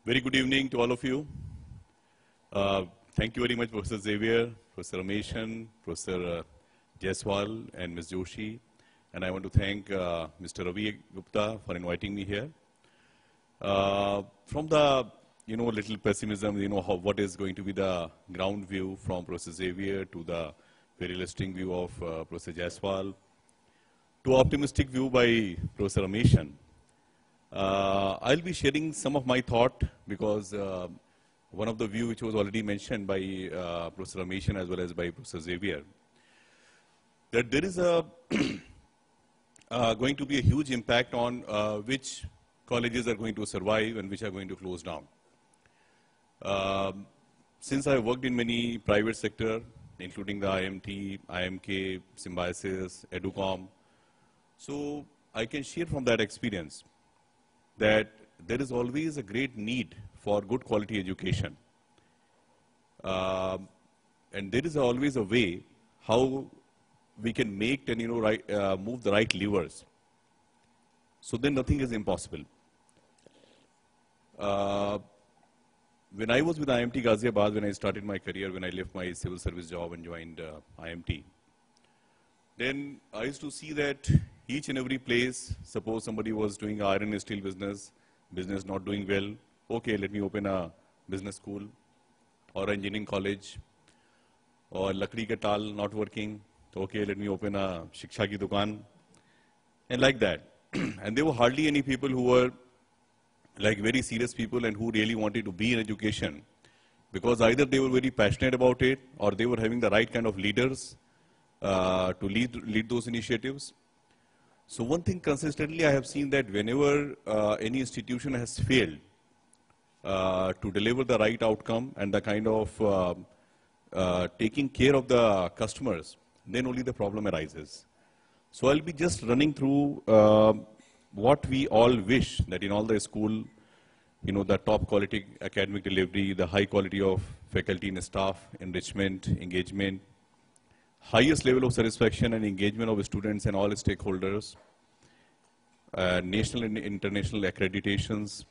Very good evening to all of you. Thank you very much, Professor Xavier, Professor Rameshan, Professor Jaiswal, and Ms. Joshi. And I want to thank Mr. Ravi Gupta for inviting me here. From the, little pessimism, what is going to be the ground view from Professor Xavier to the very realistic view of Professor Jaiswal to optimistic view by Professor Rameshan. I'll be sharing some of my thought because one of the view which was already mentioned by Professor Rameshan as well as by Professor Xavier, that there is a going to be a huge impact on which colleges are going to survive and which are going to close down. Since I worked in many private sector, including the IMT, IMK, Symbiosis, Educom, so I can share from that experience that there is always a great need for good quality education. And there is always a way how we can make and move the right levers. So then nothing is impossible. When I was with IMT Ghaziabad, when I started my career, when I left my civil service job and joined IMT, then I used to see that each and every place, suppose somebody was doing iron and steel business not doing well, okay, let me open a business school or engineering college, or Lakdi Ka Tal not working, okay, let me open a Shiksha Ki Dukaan, and like that. And there were hardly any people who were like very serious people and who really wanted to be in education, because either they were very passionate about it or they were having the right kind of leaders to lead those initiatives. So one thing consistently I have seen that whenever any institution has failed to deliver the right outcome and the kind of taking care of the customers, then only the problem arises. So I'll be just running through what we all wish that in all the school, the top quality academic delivery, the high quality of faculty and staff, enrichment, engagement, highest level of satisfaction and engagement of students and all stakeholders, national and international accreditations,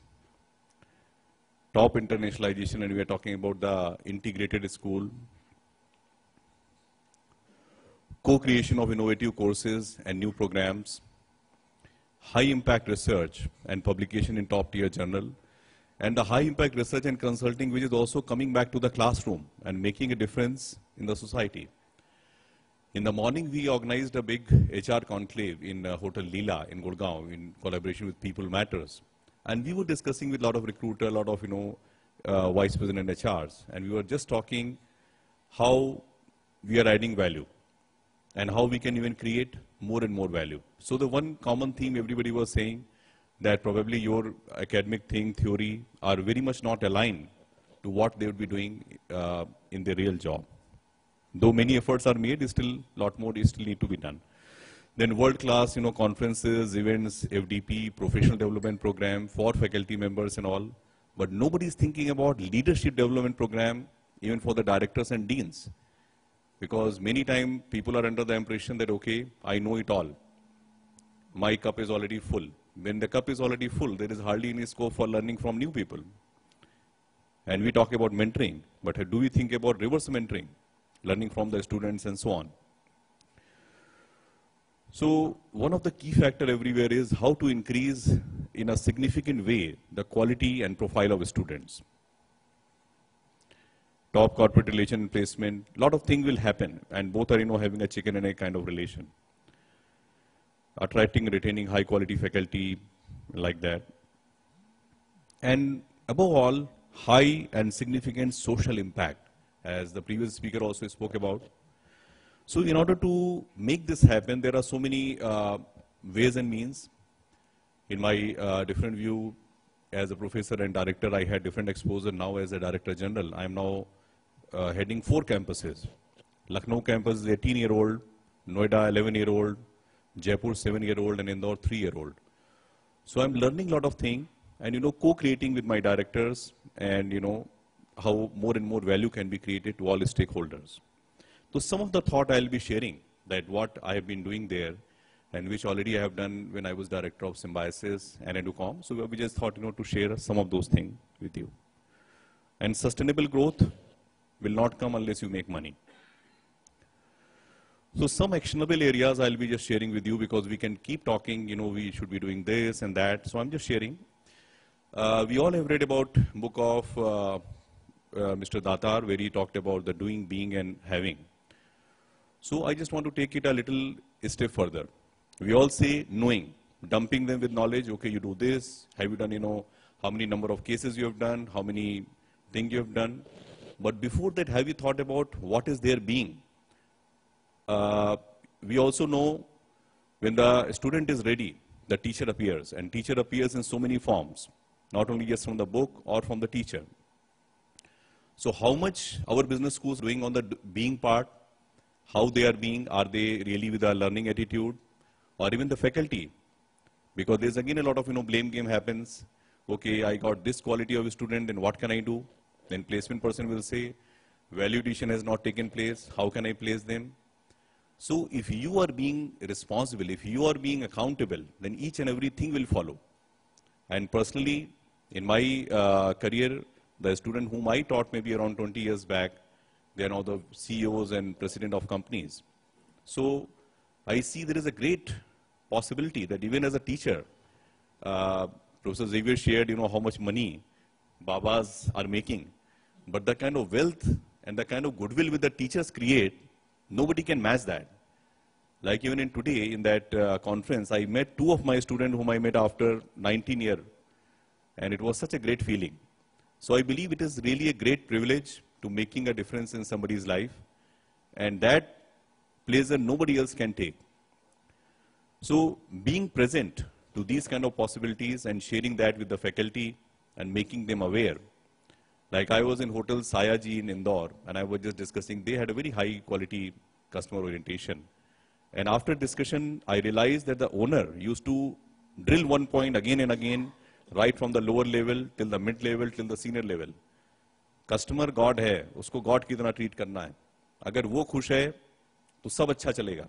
top internationalization, and we are talking about the integrated school, co-creation of innovative courses and new programs, high impact research and publication in top tier journal, and the high impact research and consulting which is also coming back to the classroom and making a difference in the society. In the morning, we organized a big HR conclave in Hotel Leela in Gurgaon in collaboration with People Matters. And we were discussing with a lot of recruiters, a lot of, vice president HRs. And we were just talking how we are adding value and how we can even create more and more value. So the one common theme everybody was saying that probably your academic theory are very much not aligned to what they would be doing in their real job. Though many efforts are made, still a lot more still need to be done. Then world-class, conferences, events, FDP, professional development program for faculty members and all. But nobody is thinking about leadership development program even for the directors and deans. Because many times people are under the impression that, okay, I know it all. My cup is already full. When the cup is already full, there is hardly any scope for learning from new people. And we talk about mentoring, but do we think about reverse mentoring? Learning from the students and so on. So one of the key factors everywhere is how to increase in a significant way the quality and profile of students. Top corporate relation placement, a lot of things will happen, and both are having a chicken and egg kind of relation. Attracting and retaining high quality faculty, like that. And above all, high and significant social impact, as the previous speaker also spoke about. So in order to make this happen, there are so many ways and means. In my different view, as a professor and director, I had different exposure. Now as a director general, I am now heading 4 campuses. Lucknow campus is 18-year-old, Noida 11-year-old, Jaipur 7-year-old, and Indore 3-year-old. So I'm learning a lot of things and co-creating with my directors and how more and more value can be created to all stakeholders. So some of the thought I'll be sharing that what I have been doing there, and which already I have done when I was director of Symbiosis and Educom. So we just thought, to share some of those things with you. And sustainable growth will not come unless you make money. So some actionable areas I'll be just sharing with you, because we can keep talking, we should be doing this and that. So I'm just sharing. We all have read about book of Mr. Datar, where he talked about the doing, being, and having. So I just want to take it a little step further. We all say knowing, dumping them with knowledge. Okay, you do this. Have you done, how many number of cases you have done, how many things you have done. But before that, have you thought about what is their being? We also know when the student is ready, the teacher appears. And teacher appears in so many forms, not only just from the book or from the teacher. So how much our business schools doing on the being part, how they are being, are they really with a learning attitude, or even the faculty? Because there's again a lot of blame game happens. Okay, I got this quality of a student, then what can I do? Then placement person will say, value addition has not taken place, how can I place them? So if you are being responsible, if you are being accountable, then each and everything will follow. And personally, in my career, the student whom I taught maybe around 20 years back, they are now the CEOs and president of companies. So I see there is a great possibility that even as a teacher, Professor Xavier shared, how much money Babas are making. But the kind of wealth and the kind of goodwill which the teachers create, nobody can match that. Like even in today, in that conference, I met two of my students whom I met after 19 years. And it was such a great feeling. So I believe it is really a great privilege to making a difference in somebody's life. And that pleasure nobody else can take. So being present to these kind of possibilities and sharing that with the faculty and making them aware. Like I was in Hotel Sayaji in Indore, and I was just discussing, they had a very high quality customer orientation. And after discussion, I realized that the owner used to drill one point again and again, right from the lower level till the mid level till the senior level. Customer God है, उसको God की तरह treat करना है. अगर वो खुश है, तो सब अच्छा चलेगा.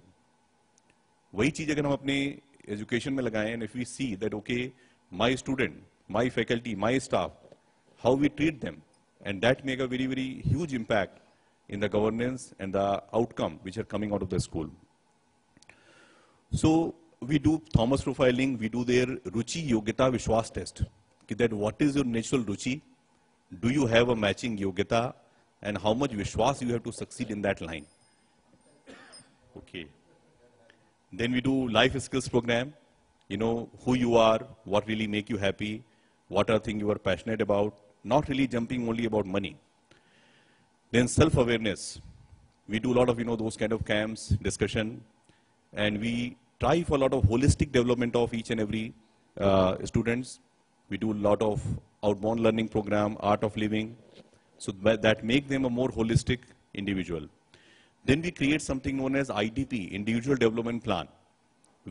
वही चीज अगर हम अपने education में लगाएं, and if we see that okay, my student, my faculty, my staff, how we treat them, and that make a very, very huge impact in the governance and the outcome which are coming out of the school. So we do Thomas profiling, we do their Ruchi Yogita Vishwas test. That what is your natural Ruchi? Do you have a matching Yogita? And how much Vishwas you have to succeed in that line? Okay. Then we do life skills program. Who you are, what really make you happy, what are things you are passionate about, not really jumping only about money. Then self-awareness. We do a lot of, those kind of camps, discussion, and we try for a lot of holistic development of each and every students. We do a lot of outbound learning program, art of living, so that make them a more holistic individual. Then we create something known as IDP, Individual Development Plan.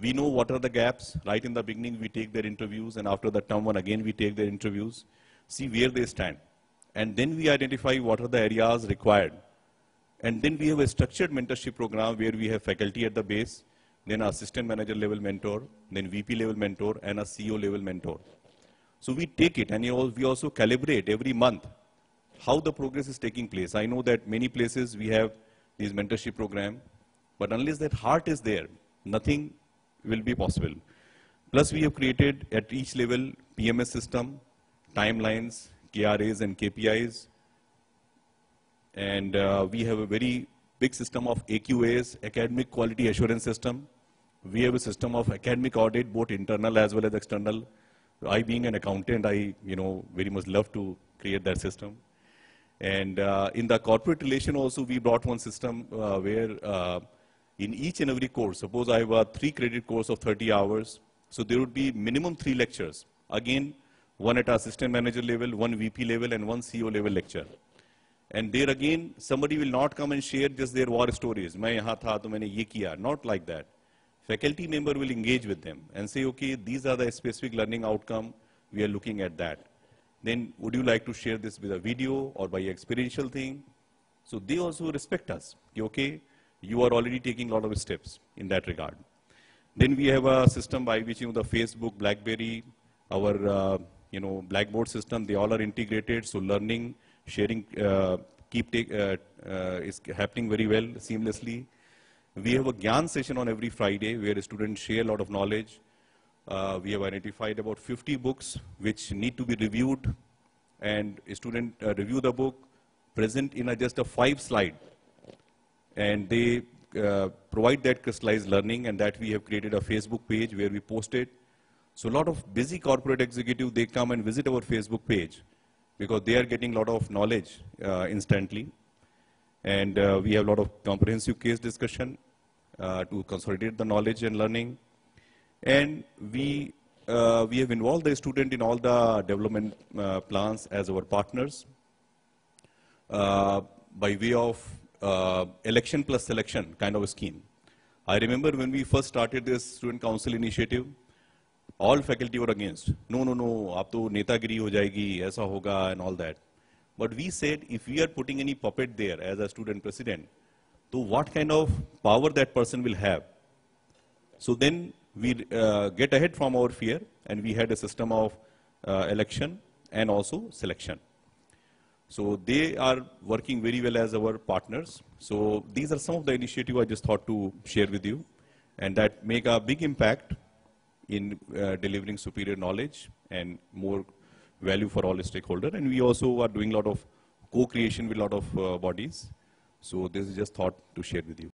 We know what are the gaps. Right in the beginning, we take their interviews, and after the term one, again, we take their interviews, see where they stand. And then we identify what are the areas required. And then we have a structured mentorship program where we have faculty at the base, then assistant manager level mentor, then VP level mentor, and a CEO level mentor. So we take it, and we also calibrate every month how the progress is taking place. I know that many places we have these mentorship program, but unless that heart is there, nothing will be possible. Plus we have created at each level PMS system, timelines, KRAs and KPIs. And we have a very big system of AQAs, Academic Quality Assurance System. We have a system of academic audit, both internal as well as external. I being an accountant, I very much love to create that system. And in the corporate relation also, we brought one system where in each and every course, suppose I have a 3-credit course of 30 hours, so there would be minimum 3 lectures. Again, one at assistant manager level, one VP level, and one CEO level lecture. And there again, somebody will not come and share just their war stories. मैं यहाँ था तो मैंने ये किया. Not like that. Faculty member will engage with them and say, okay, these are the specific learning outcome. We are looking at that. Then would you like to share this with a video or by experiential thing? So they also respect us. Okay, you are already taking a lot of steps in that regard. Then we have a system by which, the Facebook, BlackBerry, our, Blackboard system, they all are integrated. So learning, sharing, is happening very well, seamlessly. We have a Gyan session on every Friday where students share a lot of knowledge. We have identified about 50 books which need to be reviewed, and a student review the book, present in just a 5-slide, and they provide that crystallized learning, and that we have created a Facebook page where we post it. So a lot of busy corporate executive, they come and visit our Facebook page because they are getting a lot of knowledge instantly. And we have a lot of comprehensive case discussion to consolidate the knowledge and learning. And we have involved the student in all the development plans as our partners by way of election plus selection kind of a scheme. I remember when we first started this student council initiative, all faculty were against. No, aap to netagiri ho jayegi, aisa hoga, and all that. But we said, if we are putting any puppet there as a student president, so what kind of power that person will have? So then we get ahead from our fear, and we had a system of election and also selection. So they are working very well as our partners. So these are some of the initiatives I just thought to share with you, and that make a big impact in delivering superior knowledge and more value for all stakeholders. And we also are doing a lot of co-creation with a lot of bodies. So this is just thought to share with you.